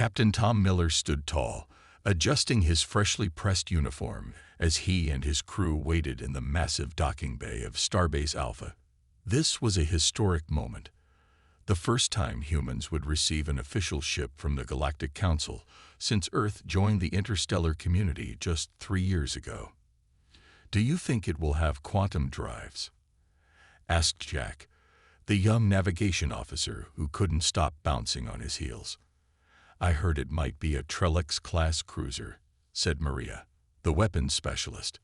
Captain Tom Miller stood tall, adjusting his freshly pressed uniform as he and his crew waited in the massive docking bay of Starbase Alpha. This was a historic moment, the first time humans would receive an official ship from the Galactic Council since Earth joined the interstellar community just 3 years ago. "Do you think it will have quantum drives?" asked Jack, the young navigation officer who couldn't stop bouncing on his heels. "I heard it might be a Trellix-class cruiser," said Maria, the weapons specialist.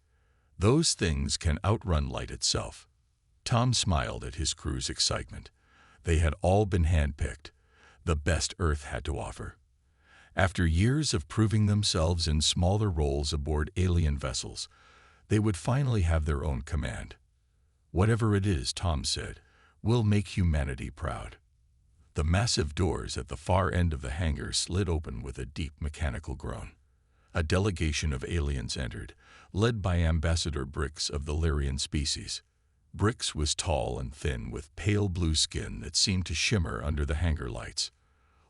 "Those things can outrun light itself." Tom smiled at his crew's excitement. They had all been handpicked, the best Earth had to offer. After years of proving themselves in smaller roles aboard alien vessels, they would finally have their own command. "Whatever it is," Tom said, "we'll make humanity proud." The massive doors at the far end of the hangar slid open with a deep mechanical groan. A delegation of aliens entered, led by Ambassador Brix of the Lyrian species. Brix was tall and thin with pale blue skin that seemed to shimmer under the hangar lights.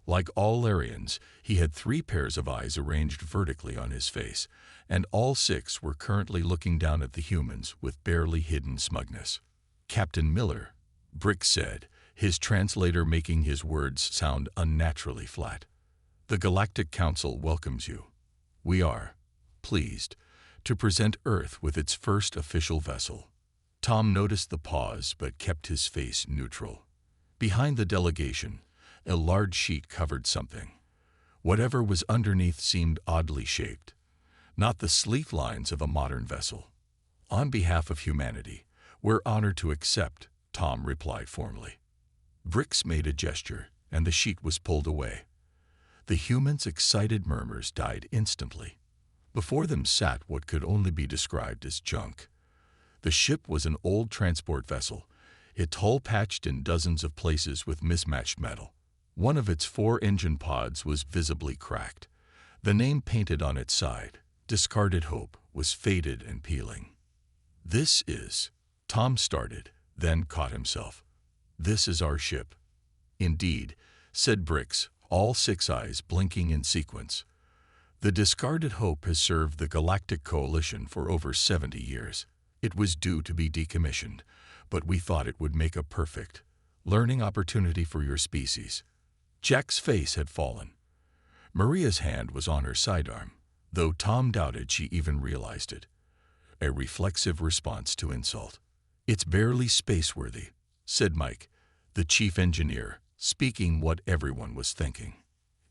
Like all Lyrians, he had 3 pairs of eyes arranged vertically on his face, and all 6 were currently looking down at the humans with barely hidden smugness. "Captain Miller," Brix said, his translator making his words sound unnaturally flat. "The Galactic Council welcomes you. We are pleased to present Earth with its first official vessel." Tom noticed the pause but kept his face neutral. Behind the delegation, a large sheet covered something. Whatever was underneath seemed oddly shaped, not the sleek lines of a modern vessel. "On behalf of humanity, we're honored to accept," Tom replied formally. Brix made a gesture, and the sheet was pulled away. The humans' excited murmurs died instantly. Before them sat what could only be described as junk. The ship was an old transport vessel, its hull patched in dozens of places with mismatched metal. One of its 4 engine pods was visibly cracked. The name painted on its side, Discarded Hope, was faded and peeling. "This is," Tom started, then caught himself. "This is our ship." "Indeed," said Brix, all 6 eyes blinking in sequence. "The Discarded Hope has served the Galactic Coalition for over 70 years. It was due to be decommissioned, but we thought it would make a perfect learning opportunity for your species." Jack's face had fallen. Maria's hand was on her sidearm, though Tom doubted she even realized it. A reflexive response to insult. "It's barely space-worthy," said Mike, the chief engineer, speaking what everyone was thinking.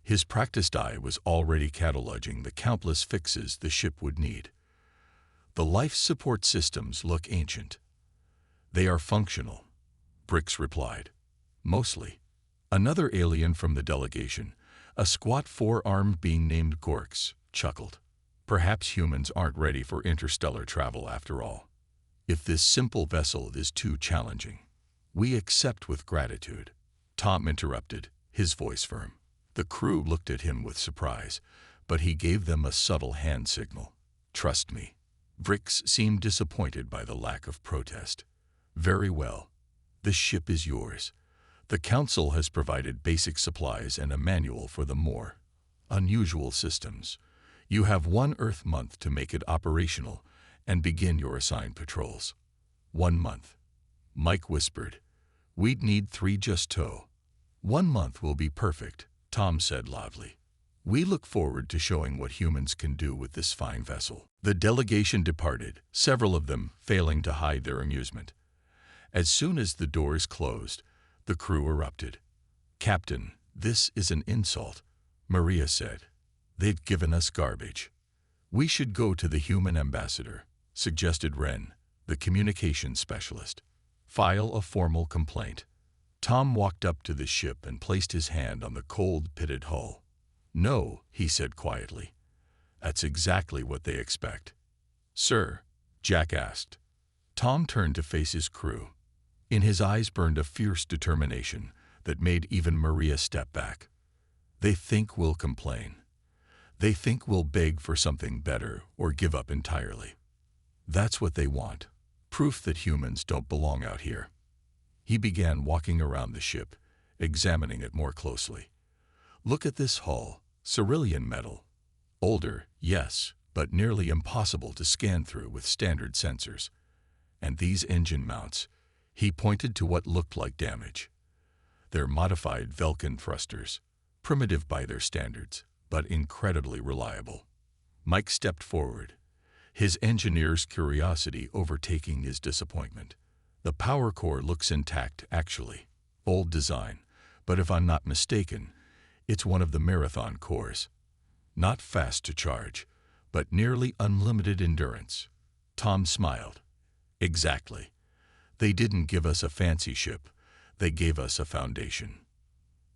His practiced eye was already cataloging the countless fixes the ship would need. "The life support systems look ancient." "They are functional," Brix replied. "Mostly." Another alien from the delegation, a squat 4-armed being named Gorks, chuckled. "Perhaps humans aren't ready for interstellar travel after all. If this simple vessel is too challenging, we accept with gratitude." Tom interrupted, his voice firm. The crew looked at him with surprise, but he gave them a subtle hand signal. "Trust me." Brix seemed disappointed by the lack of protest. "Very well. The ship is yours. The Council has provided basic supplies and a manual for the more unusual systems. You have 1 Earth month to make it operational and begin your assigned patrols." "1 month," Mike whispered. "We'd need 3 just to." "1 month will be perfect," Tom said loudly. "We look forward to showing what humans can do with this fine vessel." The delegation departed, several of them failing to hide their amusement. As soon as the doors closed, the crew erupted. "Captain, this is an insult," Maria said. "They've given us garbage." "We should go to the human ambassador," suggested Wren, the communications specialist. "File a formal complaint." Tom walked up to the ship and placed his hand on the cold, pitted hull. "No," he said quietly. "That's exactly what they expect." "Sir?" Jack asked. Tom turned to face his crew. In his eyes burned a fierce determination that made even Maria step back. "They think we'll complain. They think we'll beg for something better or give up entirely. That's what they want. Proof that humans don't belong out here." He began walking around the ship, examining it more closely. "Look at this hull," Cerulean metal. Older, yes, but nearly impossible to scan through with standard sensors. And these engine mounts, he pointed to what looked like damage. They're modified Vulcan thrusters, primitive by their standards, but incredibly reliable. Mike stepped forward, his engineer's curiosity overtaking his disappointment. The power core looks intact, actually. Old design, but if I'm not mistaken, it's one of the marathon cores. Not fast to charge, but nearly unlimited endurance. Tom smiled. Exactly. They didn't give us a fancy ship. They gave us a foundation.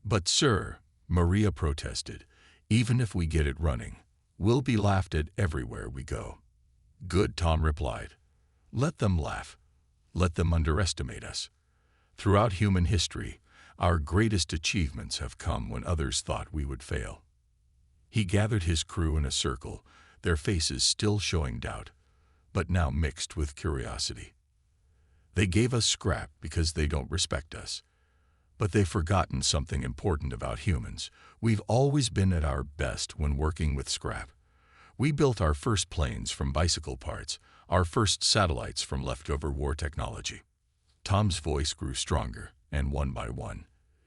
But sir, Maria protested, even if we get it running, we'll be laughed at everywhere we go. Good, Tom replied. Let them laugh. Let them underestimate us. Throughout human history, our greatest achievements have come when others thought we would fail. He gathered his crew in a circle, their faces still showing doubt, but now mixed with curiosity. They gave us scrap because they don't respect us. But they've forgotten something important about humans. We've always been at our best when working with scrap. We built our first planes from bicycle parts, our first satellites from leftover war technology. Tom's voice grew stronger, and one by one,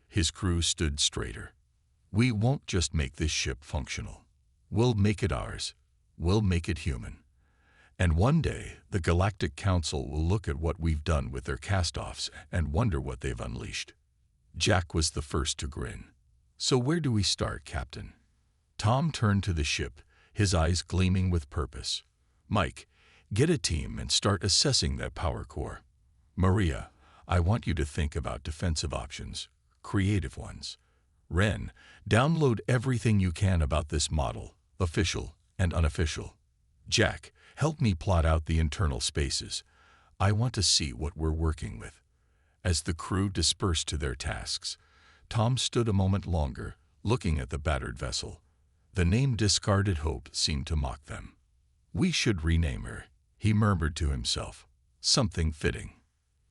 his crew stood straighter. We won't just make this ship functional. We'll make it ours. We'll make it human. And one day, the Galactic Council will look at what we've done with their cast-offs and wonder what they've unleashed. Jack was the first to grin. So where do we start, Captain? Tom turned to the ship, his eyes gleaming with purpose. Mike, get a team and start assessing that power core. Maria, I want you to think about defensive options, creative ones. Ren, download everything you can about this model, official and unofficial. Jack, help me plot out the internal spaces. I want to see what we're working with. As the crew dispersed to their tasks, Tom stood a moment longer, looking at the battered vessel. The name Discarded Hope seemed to mock them. We should rename her, he murmured to himself. Something fitting.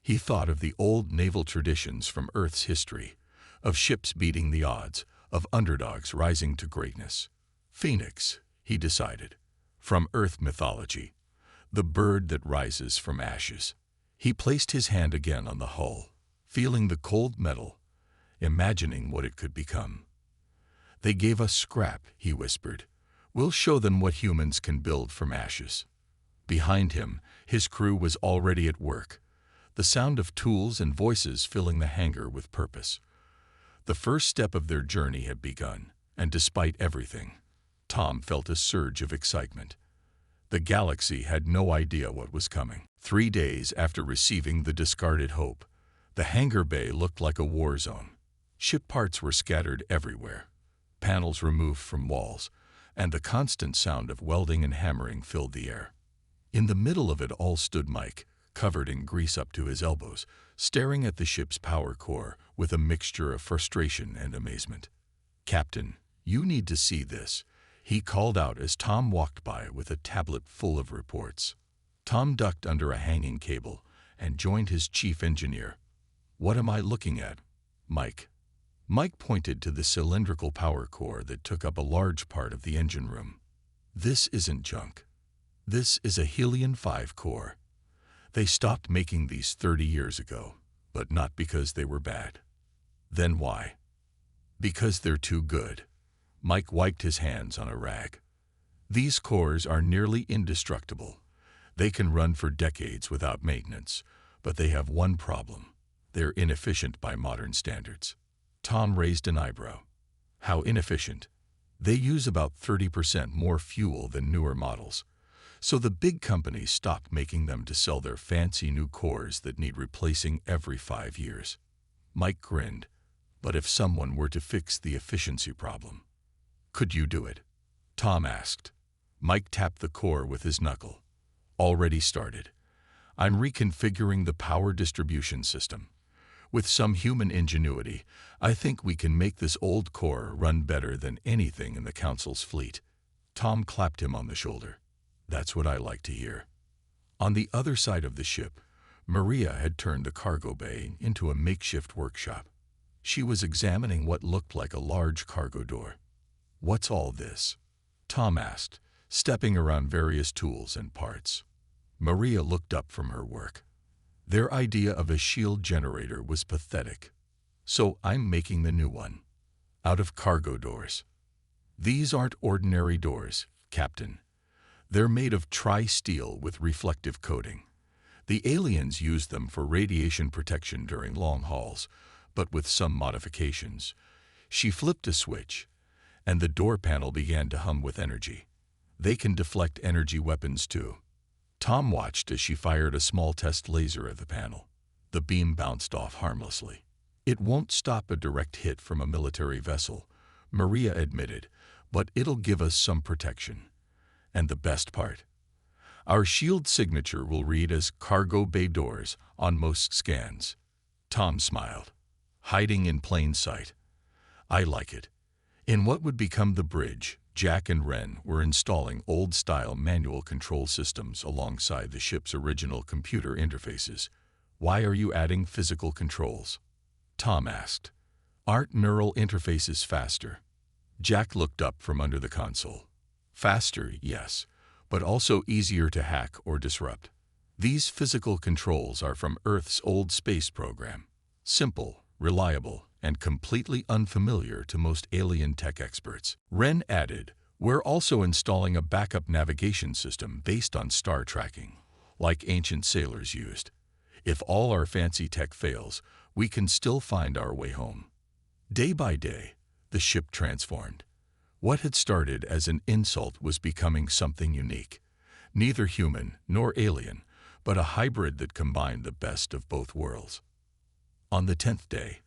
He thought of the old naval traditions from Earth's history, of ships beating the odds, of underdogs rising to greatness. Phoenix, he decided. From Earth mythology, the bird that rises from ashes. He placed his hand again on the hull, feeling the cold metal, imagining what it could become. They gave us scrap, he whispered. We'll show them what humans can build from ashes. Behind him, his crew was already at work, the sound of tools and voices filling the hangar with purpose. The first step of their journey had begun, and despite everything, Tom felt a surge of excitement. The galaxy had no idea what was coming. 3 days after receiving the Discarded Hope, the hangar bay looked like a war zone. Ship parts were scattered everywhere, panels removed from walls, and the constant sound of welding and hammering filled the air. In the middle of it all stood Mike, covered in grease up to his elbows, staring at the ship's power core with a mixture of frustration and amazement. Captain, you need to see this, he called out as Tom walked by with a tablet full of reports. Tom ducked under a hanging cable and joined his chief engineer. What am I looking at, Mike? Mike pointed to the cylindrical power core that took up a large part of the engine room. This isn't junk. This is a Helion-5 core. They stopped making these 30 years ago, but not because they were bad. Then why? Because they're too good. Mike wiped his hands on a rag. These cores are nearly indestructible. They can run for decades without maintenance, but they have one problem. They're inefficient by modern standards. Tom raised an eyebrow. How inefficient? They use about 30% more fuel than newer models. So the big companies stopped making them to sell their fancy new cores that need replacing every 5 years. Mike grinned. But if someone were to fix the efficiency problem, could you do it? Tom asked. Mike tapped the core with his knuckle. Already started. I'm reconfiguring the power distribution system. With some human ingenuity, I think we can make this old core run better than anything in the Council's fleet. Tom clapped him on the shoulder. That's what I like to hear. On the other side of the ship, Maria had turned the cargo bay into a makeshift workshop. She was examining what looked like a large cargo door. "What's all this?" Tom asked, stepping around various tools and parts. Maria looked up from her work. Their idea of a shield generator was pathetic. "So I'm making the new one. Out of cargo doors." "These aren't ordinary doors, Captain. They're made of tri-steel with reflective coating. The aliens used them for radiation protection during long hauls, but with some modifications." She flipped a switch, and the door panel began to hum with energy. "They can deflect energy weapons too." Tom watched as she fired a small test laser at the panel. The beam bounced off harmlessly. "It won't stop a direct hit from a military vessel," Maria admitted, "but it'll give us some protection. And the best part, our shield signature will read as cargo bay doors on most scans." Tom smiled. "Hiding in plain sight. I like it." In what would become the bridge, Jack and Ren were installing old-style manual control systems alongside the ship's original computer interfaces. "Why are you adding physical controls?" Tom asked. "Aren't neural interfaces faster?" Jack looked up from under the console. "Faster, yes, but also easier to hack or disrupt. These physical controls are from Earth's old space program. Simple, reliable, and completely unfamiliar to most alien tech experts." Ren added, "We're also installing a backup navigation system based on star tracking, like ancient sailors used. If all our fancy tech fails, we can still find our way home." Day by day, the ship transformed. What had started as an insult was becoming something unique. Neither human nor alien, but a hybrid that combined the best of both worlds. On the 10th day,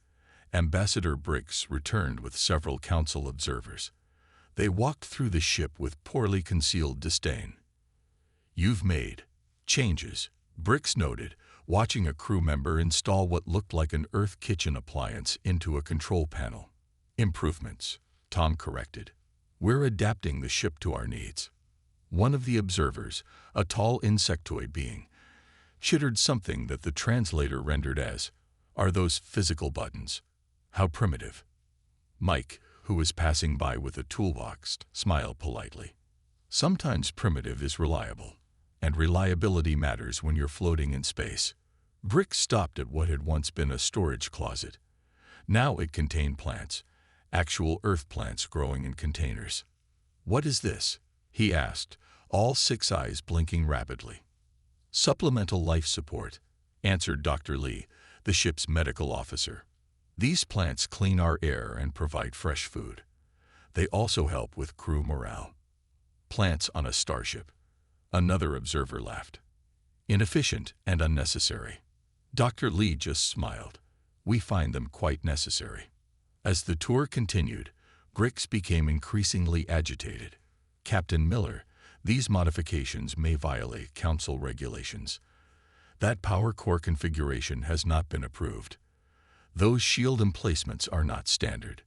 Ambassador Briggs returned with several council observers. They walked through the ship with poorly concealed disdain. "You've made changes," Briggs noted, watching a crew member install what looked like an Earth kitchen appliance into a control panel. "Improvements," Tom corrected. "We're adapting the ship to our needs." One of the observers, a tall insectoid being, chittered something that the translator rendered as, "Are those physical buttons? How primitive." Mike, who was passing by with a toolbox, smiled politely. "Sometimes primitive is reliable, and reliability matters when you're floating in space." Brick stopped at what had once been a storage closet. Now it contained plants, actual earth plants growing in containers. "What is this?" he asked, all 6 eyes blinking rapidly. "Supplemental life support," answered Dr. Lee, the ship's medical officer. "These plants clean our air and provide fresh food. They also help with crew morale." "Plants on a starship," another observer laughed. "Inefficient and unnecessary." Dr. Lee just smiled. "We find them quite necessary." As the tour continued, Briggs became increasingly agitated. "Captain Miller, these modifications may violate council regulations. That power core configuration has not been approved. Those shield emplacements are not standard.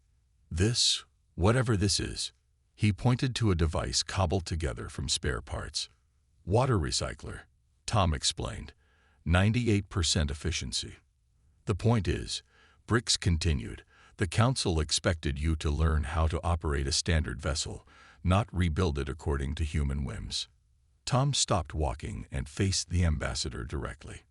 This, whatever this is," he pointed to a device cobbled together from spare parts. "Water recycler," Tom explained. 98% efficiency. "The point is," Briggs continued, "the council expected you to learn how to operate a standard vessel, not rebuild it according to human whims." Tom stopped walking and faced the ambassador directly.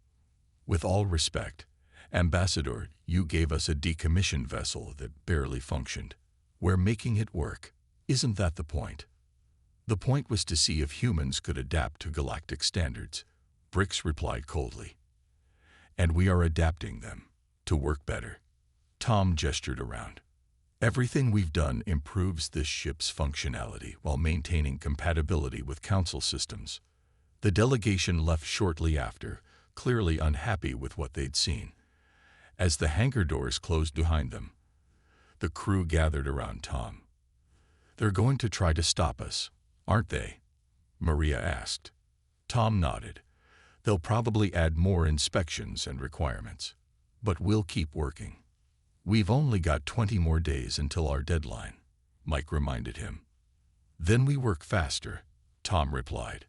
"With all respect, Ambassador, you gave us a decommissioned vessel that barely functioned. We're making it work. Isn't that the point?" "The point was to see if humans could adapt to galactic standards," Briggs replied coldly. "And we are adapting them to work better." Tom gestured around. "Everything we've done improves this ship's functionality while maintaining compatibility with council systems." The delegation left shortly after, clearly unhappy with what they'd seen. As the hangar doors closed behind them, the crew gathered around Tom. "They're going to try to stop us, aren't they?" Maria asked. Tom nodded. "They'll probably add more inspections and requirements. But we'll keep working." "We've only got 20 more days until our deadline," Mike reminded him. "Then we work faster," Tom replied.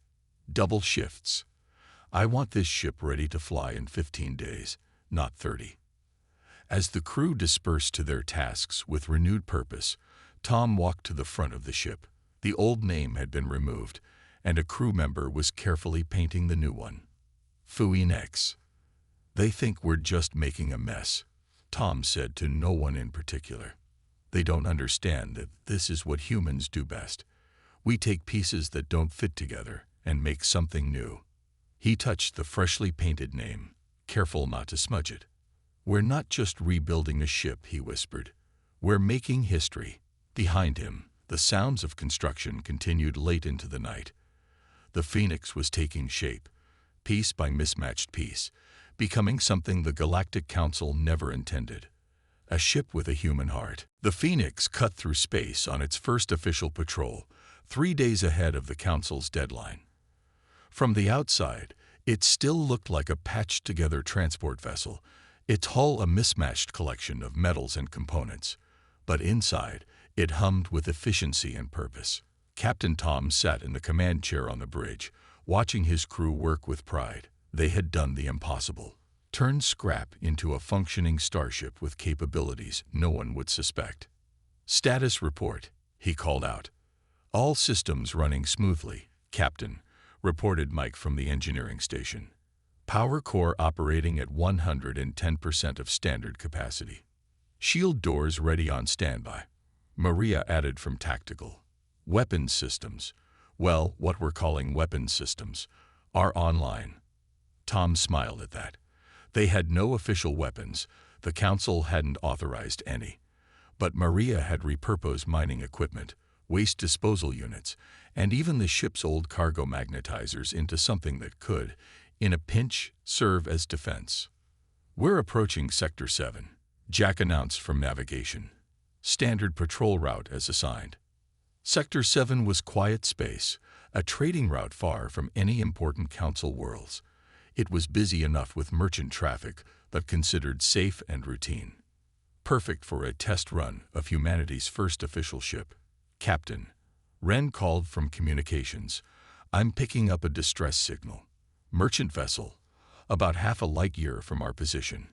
"Double shifts. I want this ship ready to fly in 15 days, not 30. As the crew dispersed to their tasks with renewed purpose, Tom walked to the front of the ship. The old name had been removed, and a crew member was carefully painting the new one. Phoenix. They think we're just making a mess, Tom said to no one in particular. They don't understand that this is what humans do best. We take pieces that don't fit together and make something new. He touched the freshly painted name, careful not to smudge it. We're not just rebuilding a ship, he whispered. We're making history. Behind him, the sounds of construction continued late into the night. The Phoenix was taking shape, piece by mismatched piece, becoming something the Galactic Council never intended. A ship with a human heart. The Phoenix cut through space on its first official patrol, 3 days ahead of the Council's deadline. From the outside, it still looked like a patched-together transport vessel, its hull a mismatched collection of metals and components. But inside, it hummed with efficiency and purpose. Captain Tom sat in the command chair on the bridge, watching his crew work with pride. They had done the impossible. Turned scrap into a functioning starship with capabilities no one would suspect. "Status report," he called out. "All systems running smoothly, Captain," reported Mike from the engineering station. "Power core operating at 110% of standard capacity. Shield doors ready on standby," Maria added from tactical. "Weapons systems, well, what we're calling weapons systems, are online." Tom smiled at that. They had no official weapons, the Council hadn't authorized any. But Maria had repurposed mining equipment, waste disposal units, and even the ship's old cargo magnetizers into something that could, in a pinch, serve as defense. "We're approaching Sector 7, Jack announced from navigation. "Standard patrol route as assigned." Sector 7 was quiet space, a trading route far from any important Council worlds. It was busy enough with merchant traffic, but considered safe and routine. Perfect for a test run of humanity's first official ship. "Captain," Wren called from communications, "I'm picking up a distress signal. Merchant vessel, about half a light year from our position."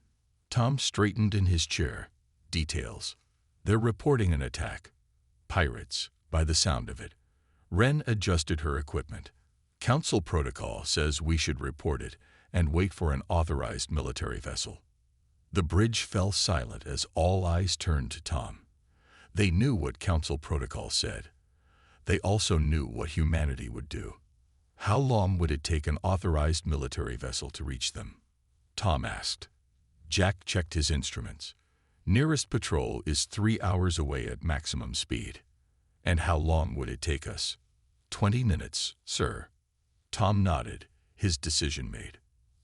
Tom straightened in his chair. "Details." "They're reporting an attack. Pirates, by the sound of it." Wren adjusted her equipment. "Council protocol says we should report it and wait for an authorized military vessel." The bridge fell silent as all eyes turned to Tom. They knew what Council protocol said. They also knew what humanity would do. How long would it take an authorized military vessel to reach them? Tom asked. Jack checked his instruments. "Nearest patrol is 3 hours away at maximum speed." "And how long would it take us?" 20 minutes, sir." Tom nodded, his decision made.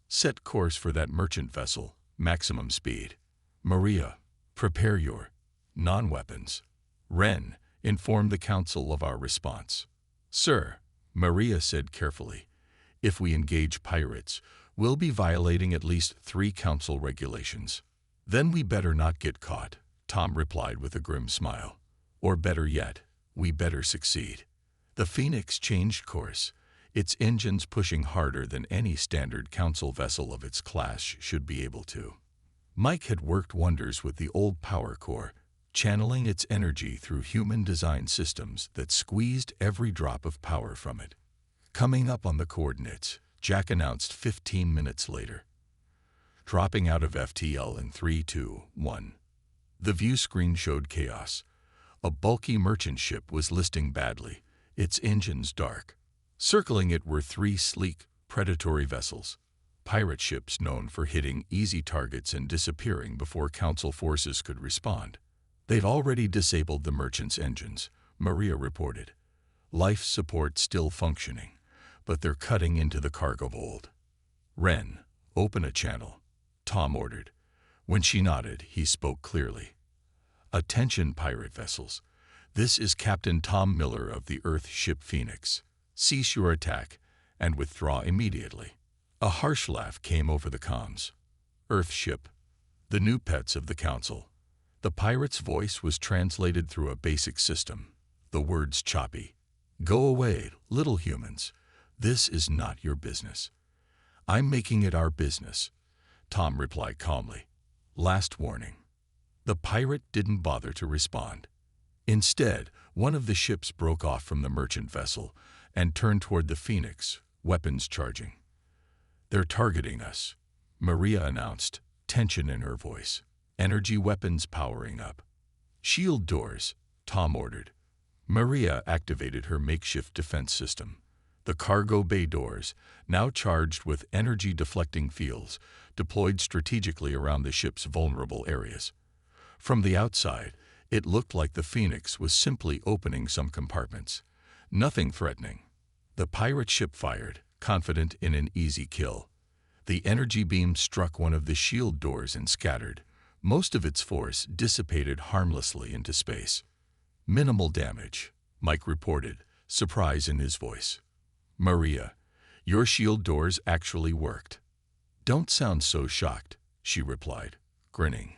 "Set course for that merchant vessel, maximum speed. Maria, prepare your non-weapons." Wren, inform the Council of our response." "Sir," Maria said carefully, "if we engage pirates, we'll be violating at least 3 Council regulations." "Then we better not get caught," Tom replied with a grim smile. "Or better yet, we better succeed." The Phoenix changed course, its engines pushing harder than any standard Council vessel of its class should be able to. Mike had worked wonders with the old power core, channeling its energy through human-designed systems that squeezed every drop of power from it. "Coming up on the coordinates," Jack announced 15 minutes later. "Dropping out of FTL in 3, 2, 1. The view screen showed chaos. A bulky merchant ship was listing badly, its engines dark. Circling it were 3 sleek, predatory vessels. Pirate ships known for hitting easy targets and disappearing before Council forces could respond. "They've already disabled the merchant's engines," Maria reported. "Life support still functioning, but they're cutting into the cargo hold." "Wren, open a channel," Tom ordered. When she nodded, he spoke clearly. "Attention, pirate vessels. This is Captain Tom Miller of the Earth ship Phoenix. Cease your attack and withdraw immediately." A harsh laugh came over the comms. "Earth ship, the new pets of the Council." The pirate's voice was translated through a basic system, the words choppy. "Go away, little humans. This is not your business." "I'm making it our business," Tom replied calmly. "Last warning." The pirate didn't bother to respond. Instead, one of the ships broke off from the merchant vessel and turned toward the Phoenix, weapons charging. "They're targeting us," Maria announced, tension in her voice. "Energy weapons powering up." "Shield doors," Tom ordered. Maria activated her makeshift defense system. The cargo bay doors, now charged with energy-deflecting fields, deployed strategically around the ship's vulnerable areas. From the outside, it looked like the Phoenix was simply opening some compartments. Nothing threatening. The pirate ship fired, confident in an easy kill. The energy beam struck one of the shield doors and scattered. Most of its force dissipated harmlessly into space. "Minimal damage," Mike reported, surprise in his voice. "Maria, your shield doors actually worked." "Don't sound so shocked," she replied, grinning.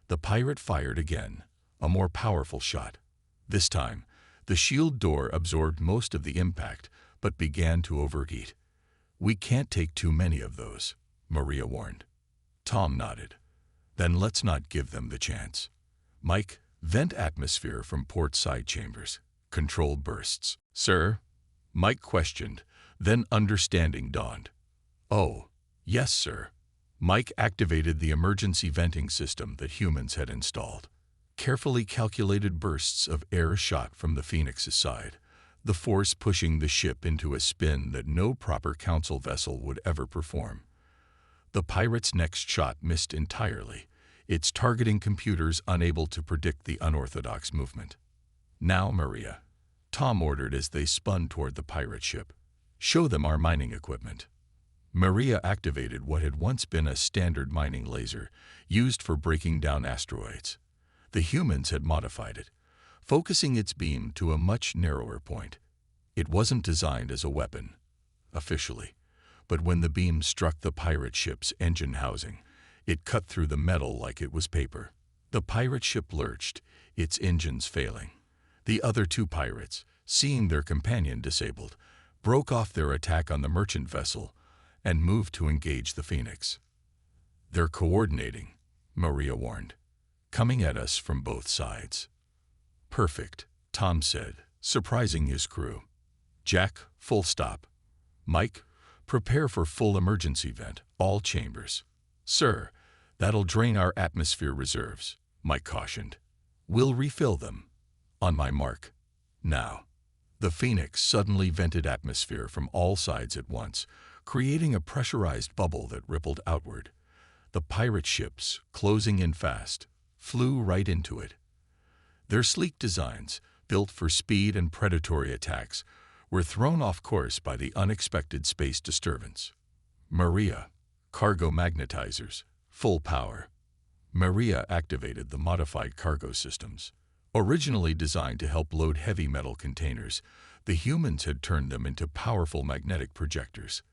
The pirate fired again, a more powerful shot. This time, the shield door absorbed most of the impact, but began to overheat. "We can't take too many of those," Maria warned. Tom nodded. "Then let's not give them the chance." "Mike, vent atmosphere from port side chambers. Control bursts." "Sir?" Mike questioned, then understanding dawned. "Oh, yes, sir." Mike activated the emergency venting system that humans had installed. Carefully calculated bursts of air shot from the Phoenix's side, the force pushing the ship into a spin that no proper council vessel would ever perform. The pirate's next shot missed entirely, its targeting computers unable to predict the unorthodox movement. "Now, Maria," Tom ordered as they spun toward the pirate ship. "Show them our mining equipment." Maria activated what had once been a standard mining laser, used for breaking down asteroids. The humans had modified it, focusing its beam to a much narrower point. It wasn't designed as a weapon, officially, but when the beam struck the pirate ship's engine housing, it cut through the metal like it was paper. The pirate ship lurched, its engines failing. The other two pirates, seeing their companion disabled, broke off their attack on the merchant vessel and moved to engage the Phoenix. "They're coordinating," Maria warned, "coming at us from both sides." "Perfect," Tom said, surprising his crew. "Jack, full stop. Mike, prepare for full emergency vent, all chambers." "Sir, that'll drain our atmosphere reserves," Mike cautioned. "We'll refill them. On my mark. Now." The Phoenix suddenly vented atmosphere from all sides at once, creating a pressurized bubble that rippled outward. The pirate ships, closing in fast, flew right into it. Their sleek designs, built for speed and predatory attacks, were thrown off course by the unexpected space disturbance. "Maria, cargo magnetizers, full power." Maria activated the modified cargo systems. Originally designed to help load heavy metal containers, the humans had turned them into powerful magnetic projectors.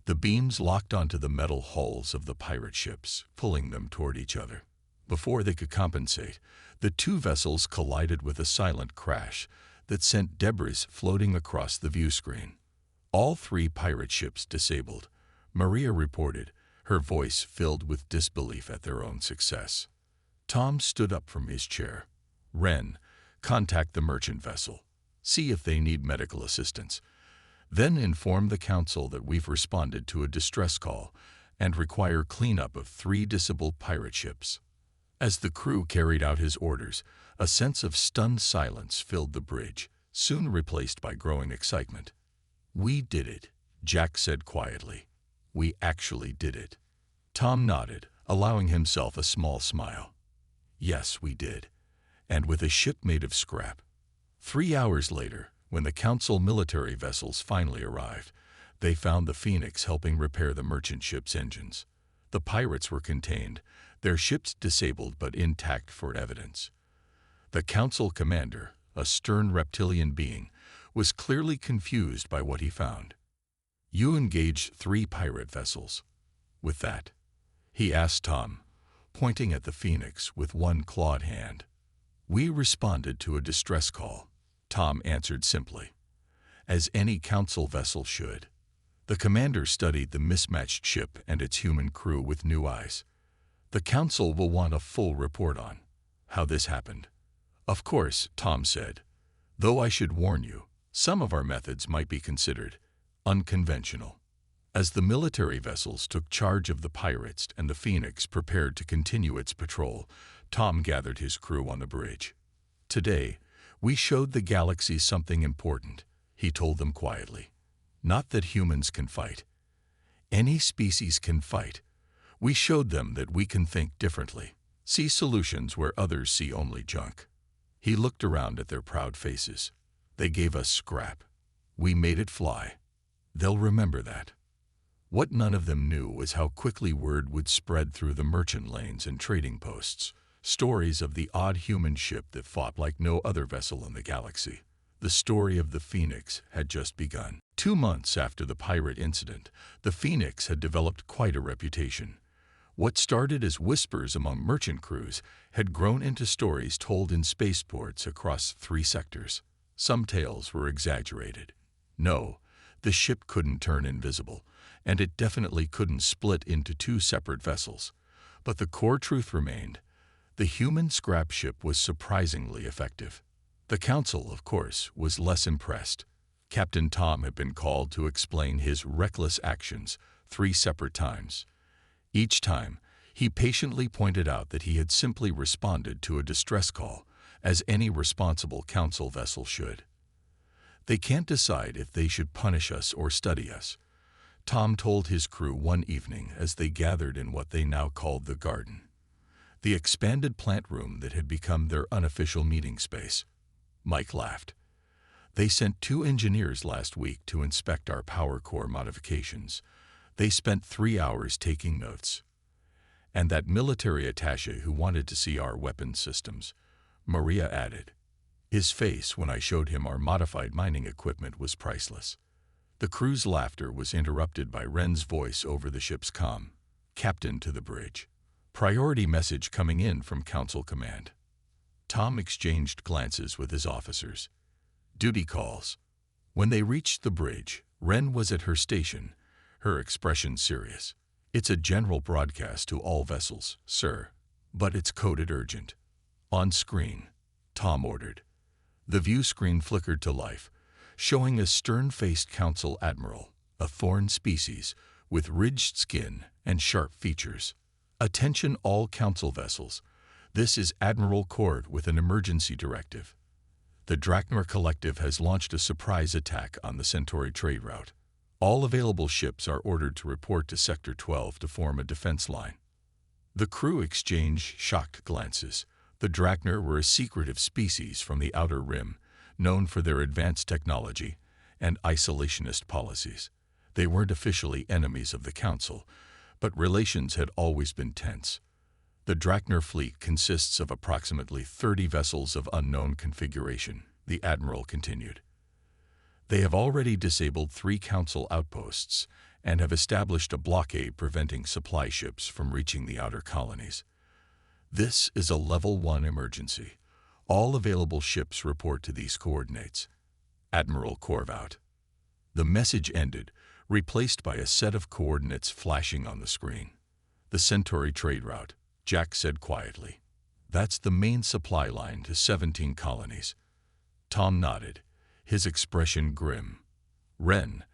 The beams locked onto the metal hulls of the pirate ships, pulling them toward each other. Before they could compensate, the two vessels collided with a silent crash that sent debris floating across the view screen. All three pirate ships disabled, Maria reported, her voice filled with disbelief at their own success. Tom stood up from his chair. "Ren, contact the merchant vessel. See if they need medical assistance. Then inform the council that we've responded to a distress call and require cleanup of 3 disabled pirate ships." As the crew carried out his orders, a sense of stunned silence filled the bridge, soon replaced by growing excitement. "We did it," Jack said quietly. "We actually did it." Tom nodded, allowing himself a small smile. "Yes, we did. And with a ship made of scrap." 3 hours later, when the council military vessels finally arrived, they found the Phoenix helping repair the merchant ship's engines. The pirates were contained, their ships disabled but intact for evidence. The council commander, a stern reptilian being, was clearly confused by what he found. "You engaged 3 pirate vessels. With that?" he asked Tom, pointing at the Phoenix with one clawed hand. "We responded to a distress call," Tom answered simply, "as any council vessel should." The commander studied the mismatched ship and its human crew with new eyes. "The council will want a full report on how this happened. Of course, Tom said. Though I should warn you, some of our methods might be considered unconventional. As the military vessels took charge of the pirates and the Phoenix prepared to continue its patrol, Tom gathered his crew on the bridge. Today, we showed the galaxy something important, he told them quietly. Not that humans can fight. Any species can fight. We showed them that we can think differently, see solutions where others see only junk. He looked around at their proud faces. They gave us scrap. We made it fly. They'll remember that. What none of them knew was how quickly word would spread through the merchant lanes and trading posts. Stories of the odd human ship that fought like no other vessel in the galaxy. The story of the Phoenix had just begun. 2 months after the pirate incident, the Phoenix had developed quite a reputation. What started as whispers among merchant crews had grown into stories told in spaceports across 3 sectors. Some tales were exaggerated. No, the ship couldn't turn invisible, and it definitely couldn't split into 2 separate vessels. But the core truth remained. The human scrap ship was surprisingly effective. The Council, of course, was less impressed. Captain Tom had been called to explain his reckless actions 3 separate times. Each time, he patiently pointed out that he had simply responded to a distress call, as any responsible Council vessel should. They can't decide if they should punish us or study us, Tom told his crew one evening as they gathered in what they now called the garden, the expanded plant room that had become their unofficial meeting space. Mike laughed. They sent 2 engineers last week to inspect our power core modifications. They spent 3 hours taking notes. And that military attaché who wanted to see our weapons systems, Maria added. His face when I showed him our modified mining equipment was priceless. The crew's laughter was interrupted by Ren's voice over the ship's comm. Captain to the bridge. Priority message coming in from Council Command. Tom exchanged glances with his officers. Duty calls. When they reached the bridge, Ren was at her station, her expression serious. It's a general broadcast to all vessels, sir, but it's coded urgent. On screen, Tom ordered. The view screen flickered to life, showing a stern-faced council admiral, a thorn species, with ridged skin and sharp features. Attention all council vessels. This is Admiral Cord with an emergency directive. The Drachner Collective has launched a surprise attack on the Centauri trade route. All available ships are ordered to report to Sector 12 to form a defense line. The crew exchanged shocked glances. The Drachner were a secretive species from the Outer Rim, known for their advanced technology and isolationist policies. They weren't officially enemies of the Council, but relations had always been tense. The Drachner fleet consists of approximately 30 vessels of unknown configuration, the Admiral continued. They have already disabled 3 Council outposts and have established a blockade preventing supply ships from reaching the outer colonies. This is a Level 1 emergency. All available ships report to these coordinates. Admiral Corvout. The message ended, replaced by a set of coordinates flashing on the screen. The Centauri trade route, Jack said quietly. That's the main supply line to 17 colonies. Tom nodded, his expression grim. Ren,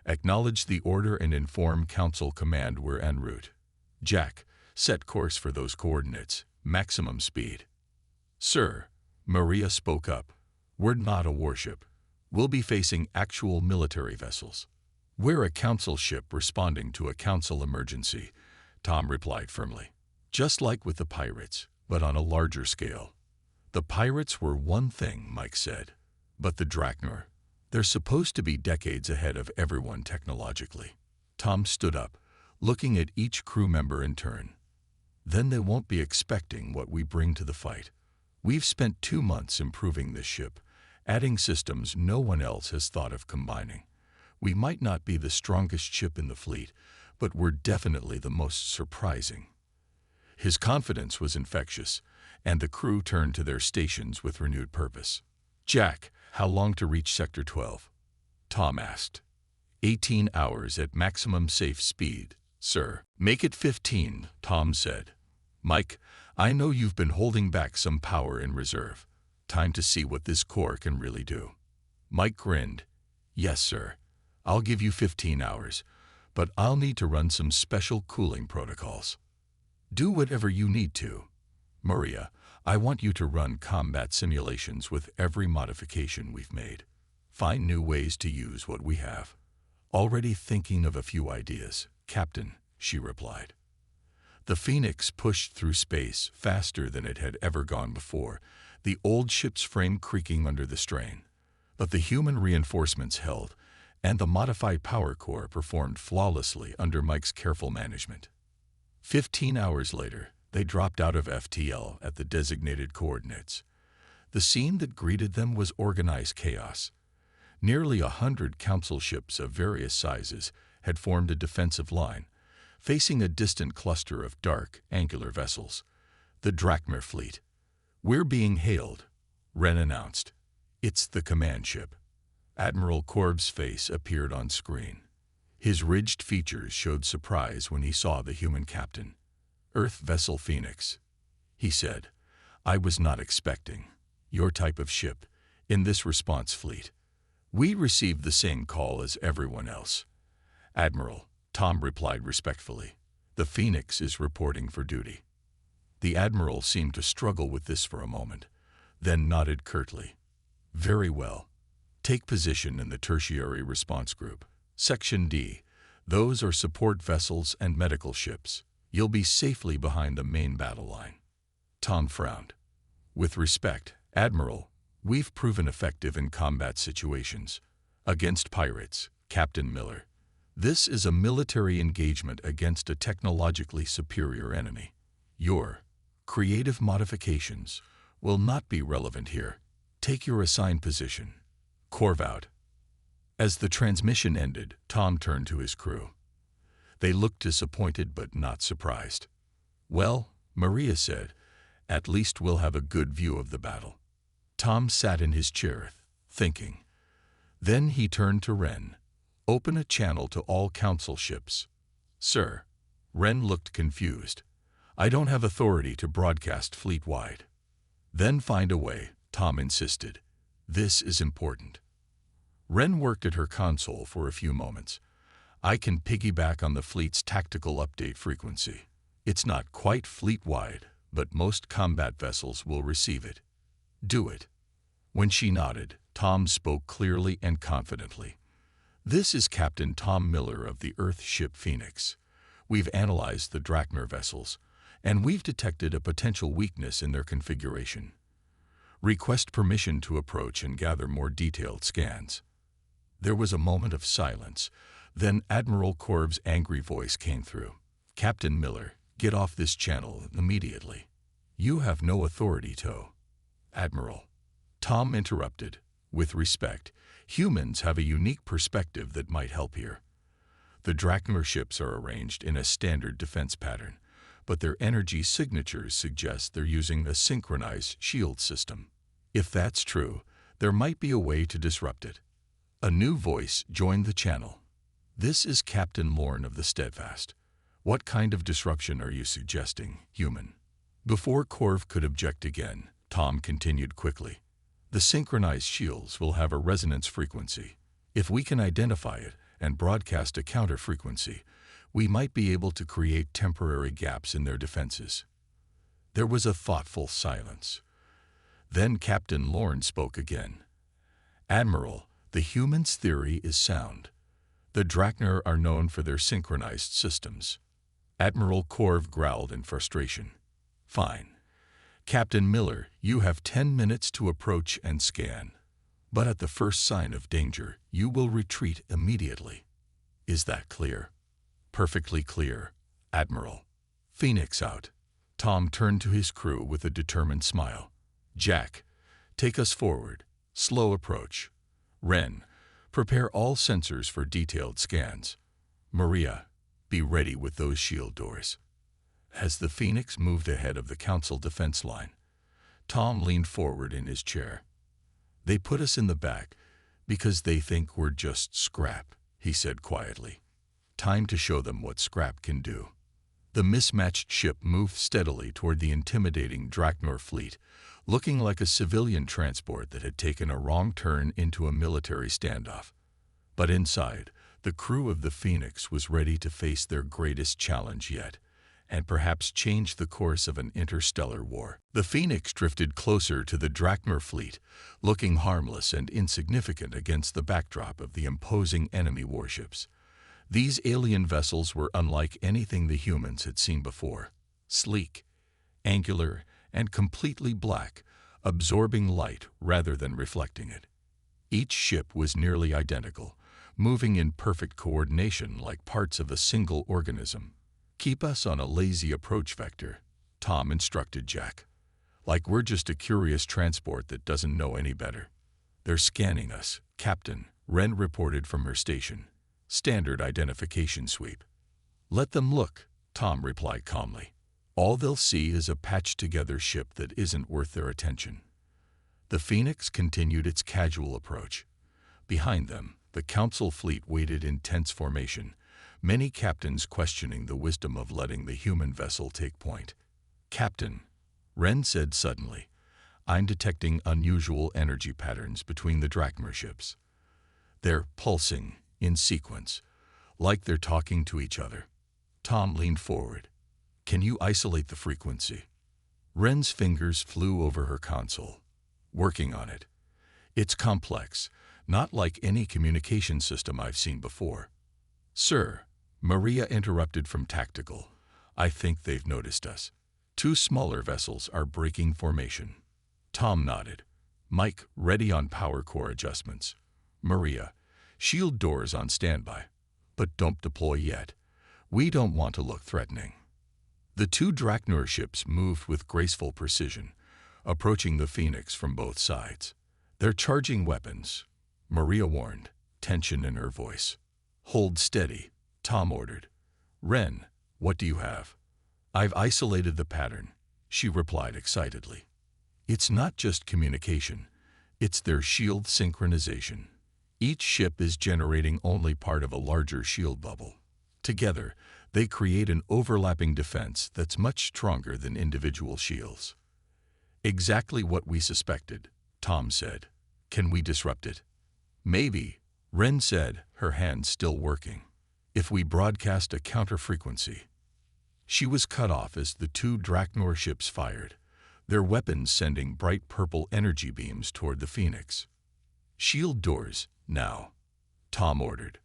acknowledge the order and inform Council Command we're en route. Jack, set course for those coordinates, maximum speed. Sir, Maria spoke up. We're not a warship. We'll be facing actual military vessels. We're a Council ship responding to a Council emergency, Tom replied firmly. Just like with the pirates, but on a larger scale. The pirates were one thing, Mike said. But the Drachner, they're supposed to be decades ahead of everyone technologically. Tom stood up, looking at each crew member in turn. Then they won't be expecting what we bring to the fight. We've spent 2 months improving this ship, adding systems no one else has thought of combining. We might not be the strongest ship in the fleet, but we're definitely the most surprising. His confidence was infectious, and the crew turned to their stations with renewed purpose. Jack, how long to reach Sector 12? Tom asked. 18 hours at maximum safe speed, sir. Make it 15, Tom said. Mike, I know you've been holding back some power in reserve. Time to see what this core can really do. Mike grinned. Yes, sir. I'll give you 15 hours, but I'll need to run some special cooling protocols. Do whatever you need to. Maria, I want you to run combat simulations with every modification we've made. Find new ways to use what we have. Already thinking of a few ideas, Captain, she replied. The Phoenix pushed through space faster than it had ever gone before, the old ship's frame creaking under the strain. But the human reinforcements held, and the modified power core performed flawlessly under Mike's careful management. 15 hours later, they dropped out of FTL at the designated coordinates. The scene that greeted them was organized chaos. Nearly 100 council ships of various sizes had formed a defensive line, facing a distant cluster of dark, angular vessels. The Drachmer fleet. We're being hailed, Wren announced. It's the command ship. Admiral Corb's face appeared on screen. His ridged features showed surprise when he saw the human captain. Earth Vessel Phoenix, he said. I was not expecting your type of ship in this response fleet. We received the same call as everyone else. Admiral, Tom replied respectfully. The Phoenix is reporting for duty. The Admiral seemed to struggle with this for a moment, then nodded curtly. Very well. Take position in the Tertiary Response Group. Section D. Those are support vessels and medical ships. You'll be safely behind the main battle line. Tom frowned. With respect, Admiral, we've proven effective in combat situations. Against pirates, Captain Miller. This is a military engagement against a technologically superior enemy. Your creative modifications will not be relevant here. Take your assigned position. Corv out. As the transmission ended, Tom turned to his crew. They looked disappointed but not surprised. Well, Maria said, at least we'll have a good view of the battle. Tom sat in his chair, thinking. Then he turned to Wren. Open a channel to all council ships. Sir. Wren looked confused. I don't have authority to broadcast fleet-wide. Then find a way, Tom insisted. This is important. Wren worked at her console for a few moments. I can piggyback on the fleet's tactical update frequency. It's not quite fleet-wide, but most combat vessels will receive it. Do it. When she nodded, Tom spoke clearly and confidently. This is Captain Tom Miller of the Earth ship Phoenix. We've analyzed the Drachmer vessels, and we've detected a potential weakness in their configuration. Request permission to approach and gather more detailed scans. There was a moment of silence. Then Admiral Corb's angry voice came through. Captain Miller, get off this channel immediately. You have no authority to. Admiral. Tom interrupted. With respect, humans have a unique perspective that might help here. The Drachmer ships are arranged in a standard defense pattern, but their energy signatures suggest they're using a synchronized shield system. If that's true, there might be a way to disrupt it. A new voice joined the channel. This is Captain Lorne of the Steadfast. What kind of disruption are you suggesting, human? Before Corv could object again, Tom continued quickly. The synchronized shields will have a resonance frequency. If we can identify it and broadcast a counter frequency, we might be able to create temporary gaps in their defenses. There was a thoughtful silence. Then Captain Lorne spoke again. Admiral, the human's theory is sound. The Drachmer are known for their synchronized systems. Admiral Corv growled in frustration. Fine. Captain Miller, you have 10 minutes to approach and scan. But at the first sign of danger, you will retreat immediately. Is that clear? Perfectly clear, Admiral. Phoenix out. Tom turned to his crew with a determined smile. Jack, take us forward. Slow approach. Wren, prepare all sensors for detailed scans. Maria, be ready with those shield doors. As the Phoenix moved ahead of the Council defense line, Tom leaned forward in his chair. They put us in the back because they think we're just scrap, he said quietly. Time to show them what scrap can do. The mismatched ship moved steadily toward the intimidating Draknor fleet, looking like a civilian transport that had taken a wrong turn into a military standoff. But inside, the crew of the Phoenix was ready to face their greatest challenge yet, and perhaps change the course of an interstellar war. The Phoenix drifted closer to the Draknor fleet, looking harmless and insignificant against the backdrop of the imposing enemy warships. These alien vessels were unlike anything the humans had seen before. Sleek, angular, and completely black, absorbing light rather than reflecting it. Each ship was nearly identical, moving in perfect coordination like parts of a single organism. "Keep us on a lazy approach vector," Tom instructed Jack. "Like we're just a curious transport that doesn't know any better." "They're scanning us, Captain," Wren reported from her station. "Standard identification sweep." "Let them look," Tom replied calmly. "All they'll see is a patched-together ship that isn't worth their attention." The Phoenix continued its casual approach. Behind them, the Council fleet waited in tense formation, many captains questioning the wisdom of letting the human vessel take point. "Captain," Wren said suddenly, "I'm detecting unusual energy patterns between the Draknor ships. They're pulsing in sequence, like they're talking to each other." Tom leaned forward. "Can you isolate the frequency?" Wren's fingers flew over her console. "Working on it. It's complex, not like any communication system I've seen before." "Sir," Maria interrupted from Tactical, "I think they've noticed us. 2 smaller vessels are breaking formation." Tom nodded. "Mike, ready on power core adjustments. Maria, shield doors on standby. But don't deploy yet. We don't want to look threatening." The 2 Draknor ships moved with graceful precision, approaching the Phoenix from both sides. "They're charging weapons," Maria warned, tension in her voice. "Hold steady," Tom ordered. "Wren, what do you have?" "I've isolated the pattern," she replied excitedly. "It's not just communication, it's their shield synchronization. Each ship is generating only part of a larger shield bubble. Together, they create an overlapping defense that's much stronger than individual shields." "Exactly what we suspected," Tom said. "Can we disrupt it?" "Maybe," Wren said, her hands still working. "If we broadcast a counter-frequency." She was cut off as the 2 Draknor ships fired, their weapons sending bright purple energy beams toward the Phoenix. "Shield doors, now," Tom ordered.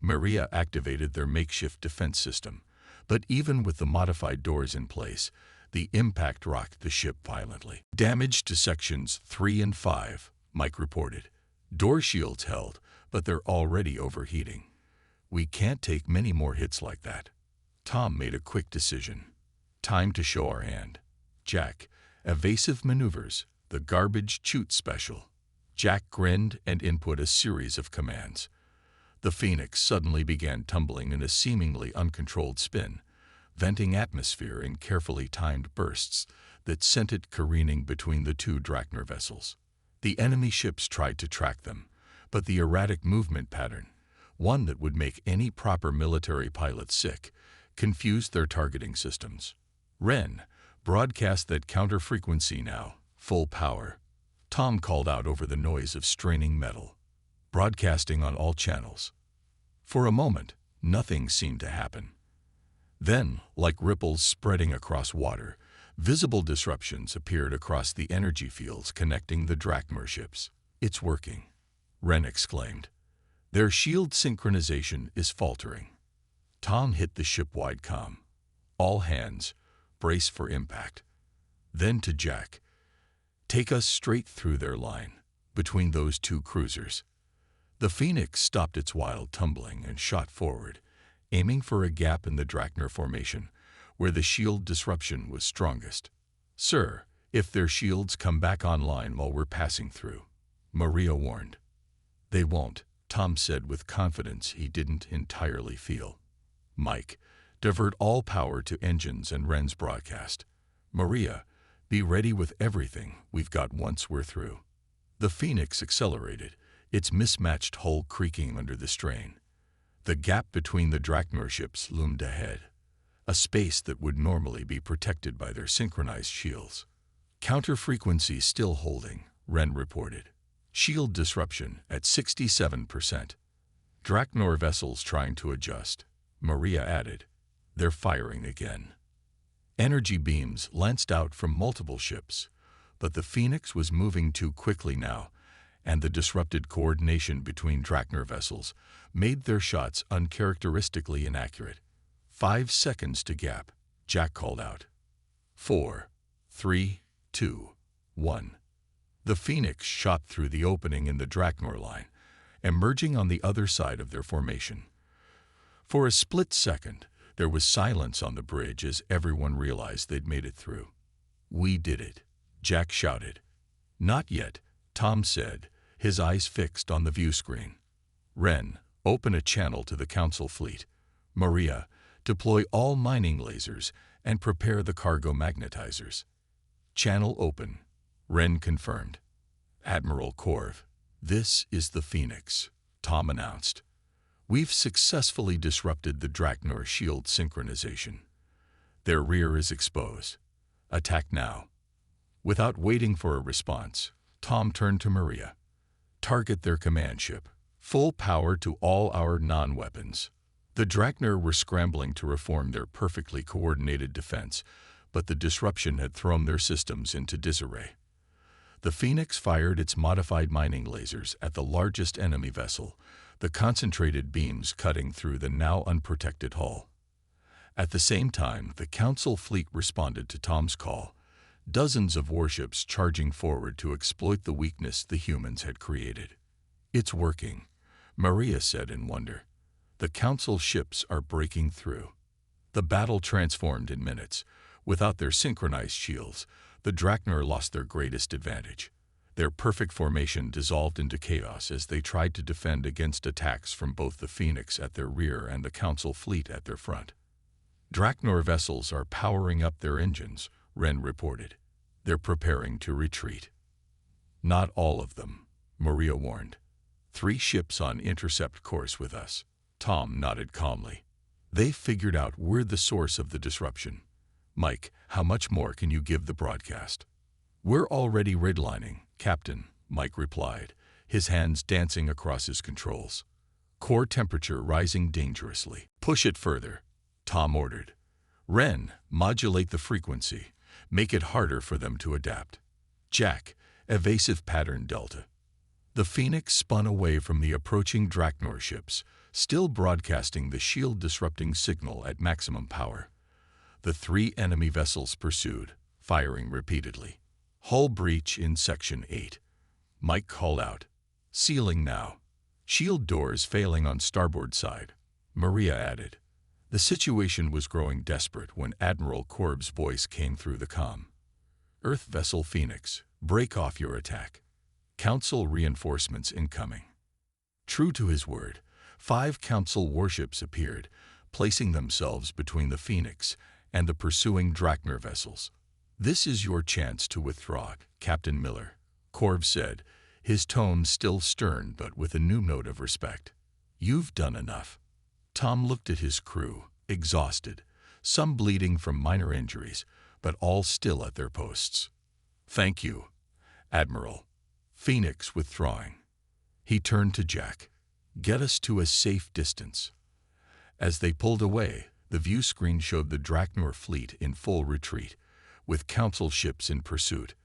Maria activated their makeshift defense system, but even with the modified doors in place, the impact rocked the ship violently. "Damage to sections 3 and 5, Mike reported. "Door shields held, but they're already overheating. We can't take many more hits like that." Tom made a quick decision. "Time to show our hand. Jack, evasive maneuvers, the garbage chute special." Jack grinned and input a series of commands. The Phoenix suddenly began tumbling in a seemingly uncontrolled spin, venting atmosphere in carefully timed bursts that sent it careening between the 2 Draknor vessels. The enemy ships tried to track them, but the erratic movement pattern, one that would make any proper military pilot sick, confused their targeting systems. "Wren, broadcast that counter-frequency now, full power," Tom called out over the noise of straining metal. "Broadcasting on all channels." For a moment, nothing seemed to happen. Then, like ripples spreading across water, visible disruptions appeared across the energy fields connecting the Draknor ships. "It's working," Wren exclaimed. "Their shield synchronization is faltering." Tom hit the ship-wide comm. "All hands, brace for impact." Then to Jack, "Take us straight through their line, between those 2 cruisers." The Phoenix stopped its wild tumbling and shot forward, aiming for a gap in the Draknor formation, where the shield disruption was strongest. "Sir, if their shields come back online while we're passing through," Maria warned. "They won't," Tom said with confidence he didn't entirely feel. "Mike, divert all power to engines and Wren's broadcast. Maria, be ready with everything we've got once we're through." The Phoenix accelerated, its mismatched hull creaking under the strain. The gap between the Draknor ships loomed ahead, a space that would normally be protected by their synchronized shields. Counter-frequency still holding, Ren reported. Shield disruption at 67%. Draknor vessels trying to adjust, Maria added. They're firing again. Energy beams lanced out from multiple ships, but the Phoenix was moving too quickly now, and the disrupted coordination between Draknor vessels made their shots uncharacteristically inaccurate. 5 seconds to gap, Jack called out. 4, 3, 2, 1. The Phoenix shot through the opening in the Draknor line, emerging on the other side of their formation. For a split second, there was silence on the bridge as everyone realized they'd made it through. "We did it," Jack shouted. "Not yet," Tom said, his eyes fixed on the view screen. "Ren, open a channel to the Council fleet. Maria, deploy all mining lasers and prepare the cargo magnetizers." "Channel open," Ren confirmed. "Admiral Korv, this is the Phoenix," Tom announced. "We've successfully disrupted the Draknor shield synchronization. Their rear is exposed. Attack now." Without waiting for a response, Tom turned to Maria. "Target their command ship. Full power to all our non-weapons." The Draknor were scrambling to reform their perfectly coordinated defense, but the disruption had thrown their systems into disarray. The Phoenix fired its modified mining lasers at the largest enemy vessel, the concentrated beams cutting through the now unprotected hull. At the same time, the Council fleet responded to Tom's call, dozens of warships charging forward to exploit the weakness the humans had created. "It's working," Maria said in wonder. "The Council ships are breaking through." The battle transformed in minutes. Without their synchronized shields, the Draknor lost their greatest advantage. Their perfect formation dissolved into chaos as they tried to defend against attacks from both the Phoenix at their rear and the Council fleet at their front. "Draknor vessels are powering up their engines," Ren reported. "They're preparing to retreat." "Not all of them," Maria warned. 3 ships on intercept course with us." Tom nodded calmly. "They figured out we're the source of the disruption. Mike, how much more can you give the broadcast?" "We're already redlining, Captain," Mike replied, his hands dancing across his controls. "Core temperature rising dangerously." "Push it further," Tom ordered. "Ren, modulate the frequency. Make it harder for them to adapt." "Jack, evasive pattern delta." The Phoenix spun away from the approaching Draknor ships, still broadcasting the shield-disrupting signal at maximum power. The 3 enemy vessels pursued, firing repeatedly. "Hull breach in Section 8. Mike called out. "Sealing now. Shield doors failing on starboard side," Maria added. The situation was growing desperate when Admiral Korv's voice came through the comm. "Earth vessel Phoenix, break off your attack. Council reinforcements incoming." True to his word, 5 Council warships appeared, placing themselves between the Phoenix and the pursuing Draknor vessels. "This is your chance to withdraw, Captain Miller," Korv said, his tone still stern but with a new note of respect. "You've done enough." Tom looked at his crew, exhausted, some bleeding from minor injuries, but all still at their posts. "Thank you, Admiral." Phoenix withdrawing. He turned to Jack. "Get us to a safe distance." As they pulled away, the view screen showed the Draknor fleet in full retreat, with Council ships in pursuit.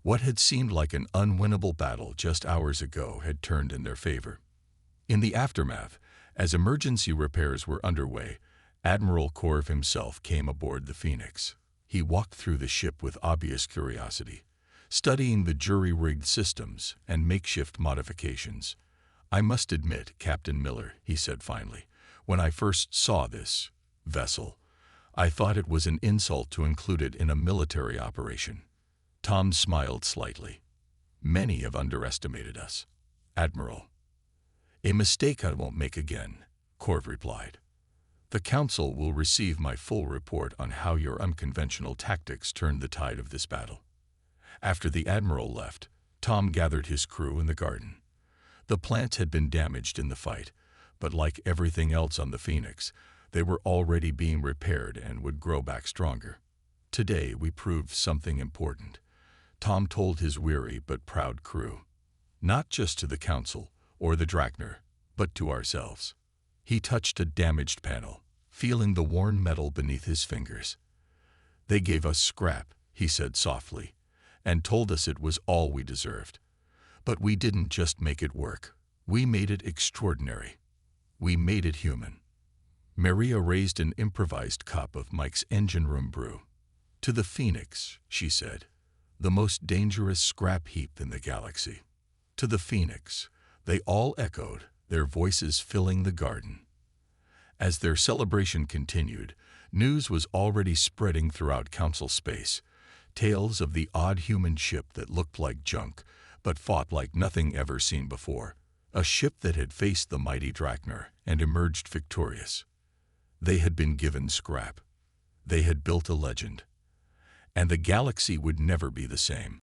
What had seemed like an unwinnable battle just hours ago had turned in their favor. In the aftermath, as emergency repairs were underway, Admiral Korv himself came aboard the Phoenix. He walked through the ship with obvious curiosity, studying the jury-rigged systems and makeshift modifications. "I must admit, Captain Miller," he said finally, "when I first saw this vessel, I thought it was an insult to include it in a military operation." Tom smiled slightly. "Many have underestimated us, Admiral." "A mistake I won't make again," Korv replied. "The Council will receive my full report on how your unconventional tactics turned the tide of this battle." After the Admiral left, Tom gathered his crew in the garden. The plants had been damaged in the fight, but like everything else on the Phoenix, They were already being repaired and would grow back stronger. Today we proved something important, Tom told his weary but proud crew. Not just to the Council or the Drachner, but to ourselves. He touched a damaged panel, feeling the worn metal beneath his fingers. They gave us scrap, he said softly, and told us it was all we deserved. But we didn't just make it work. We made it extraordinary. We made it human. Maria raised an improvised cup of Mike's engine room brew. To the Phoenix, she said, the most dangerous scrap heap in the galaxy. To the Phoenix, they all echoed, their voices filling the garden. As their celebration continued, news was already spreading throughout Council space. Tales of the odd human ship that looked like junk, but fought like nothing ever seen before. A ship that had faced the mighty Drachner and emerged victorious. They had been given scrap. They had built a legend. And the galaxy would never be the same.